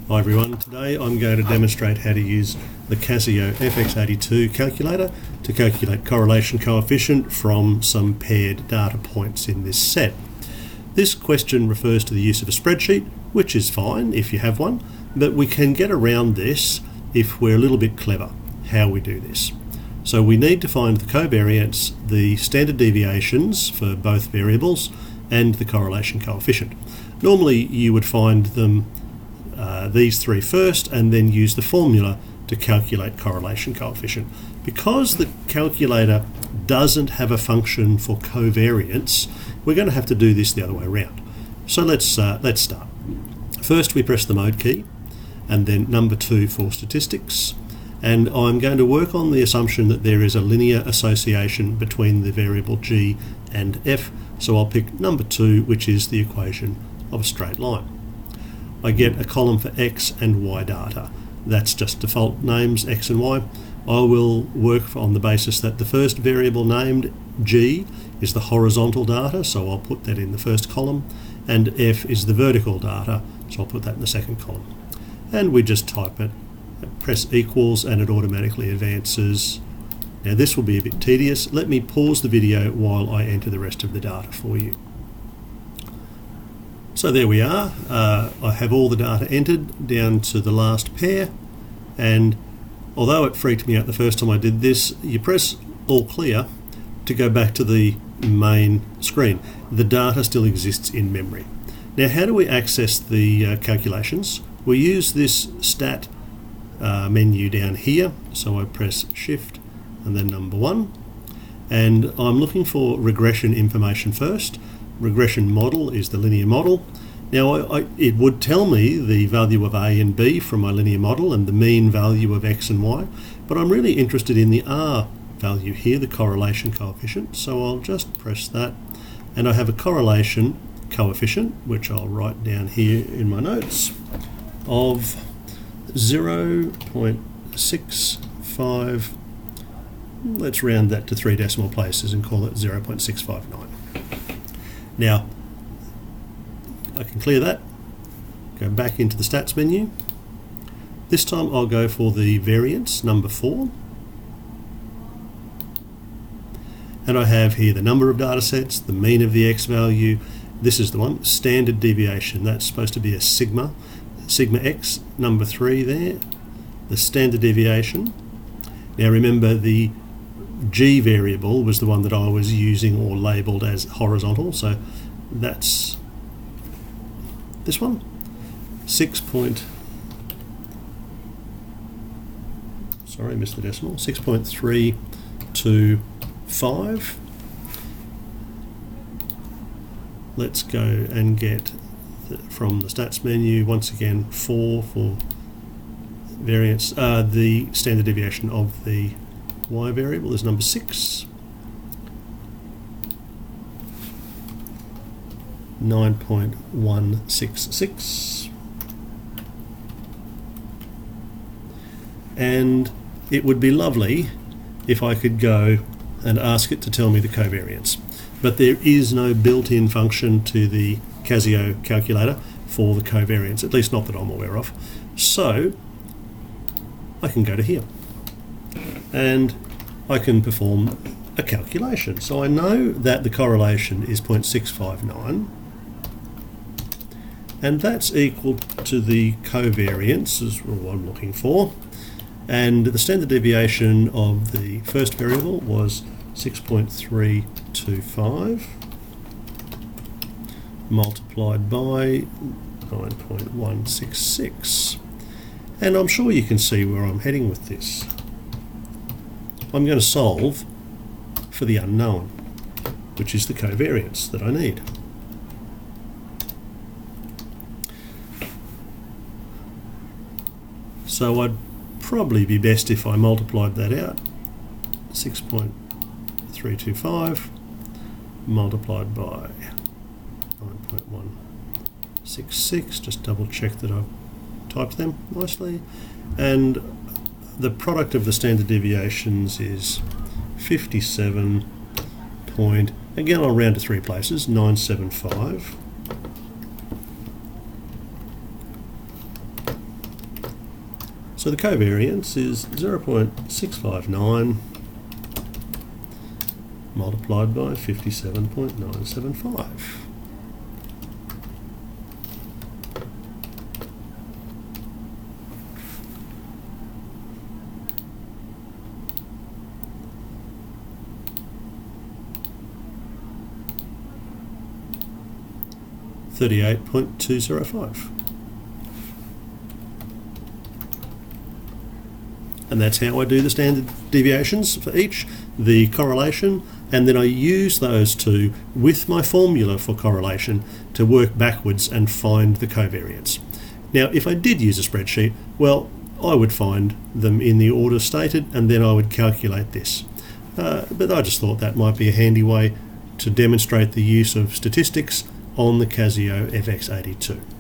Hi everyone, today I'm going to demonstrate how to use the Casio FX82 calculator to calculate correlation coefficient from some paired data points in this set. This question refers to the use of a spreadsheet, which is fine if you have one, but we can get around this if we're a little bit clever how we do this. So we need to find the covariance, the standard deviations for both variables, and the correlation coefficient. Normally you would find them these three first and then use the formula to calculate correlation coefficient. Because the calculator doesn't have a function for covariance, we're going to have to do this the other way around. So let's start. First we press the mode key and then number 2 for statistics, and I'm going to work on the assumption that there is a linear association between the variable g and f, so I'll pick number 2, which is the equation of a straight line. I get a column for x and y data. That's just default names, x and y. I will work on the basis that the first variable named g is the horizontal data, so I'll put that in the first column, and f is the vertical data, so I'll put that in the second column. And we just type it, press equals, and it automatically advances. Now this will be a bit tedious. Let me pause the video while I enter the rest of the data for you. So there we are. I have all the data entered down to the last pair, and although it freaked me out the first time I did this, you press all clear to go back to the main screen. The data still exists in memory. Now how do we access the calculations? We use this stat menu down here, so I press shift and then number 1, and I'm looking for regression information first. Regression model is the linear model. Now it would tell me the value of A and B from my linear model and the mean value of X and Y, but I'm really interested in the R value here, the correlation coefficient, so I'll just press that, and I have a correlation coefficient, which I'll write down here in my notes, of 0.65, let's round that to 3 decimal places and call it 0.659. Now, I can clear that, go back into the stats menu. This time I'll go for the variance, number 4. And I have here the number of data sets, the mean of the X value. This is the one, standard deviation. That's supposed to be a sigma X, number 3 there, the standard deviation. Now remember, the G variable was the one that I was using or labelled as horizontal, so that's this one, 6.325. Let's go and get from the stats menu once again 4 for variance. The standard deviation of the Y variable is number 6. 9.166, and it would be lovely if I could go and ask it to tell me the covariance, but there is no built-in function to the Casio calculator for the covariance, at least not that I'm aware of. So I can go to here and I can perform a calculation. So I know that the correlation is 0.659, and that's equal to the covariance, is what I'm looking for, and the standard deviation of the first variable was 6.325 multiplied by 9.166, and I'm sure you can see where I'm heading with this. I'm going to solve for the unknown, which is the covariance that I need. So I'd probably be best if I multiplied that out. 6.325 multiplied by 9.166, just double check that I've typed them nicely, and the product of the standard deviations is 57 point, again I'll round to 3 places, 975 So the covariance is 0.659 multiplied by 57.975. $38.205. And that's how I do the standard deviations for each, the correlation, and then I use those two with my formula for correlation to work backwards and find the covariance. Now, if I did use a spreadsheet, well, I would find them in the order stated, and then I would calculate this. But I just thought that might be a handy way to demonstrate the use of statistics on the Casio FX82.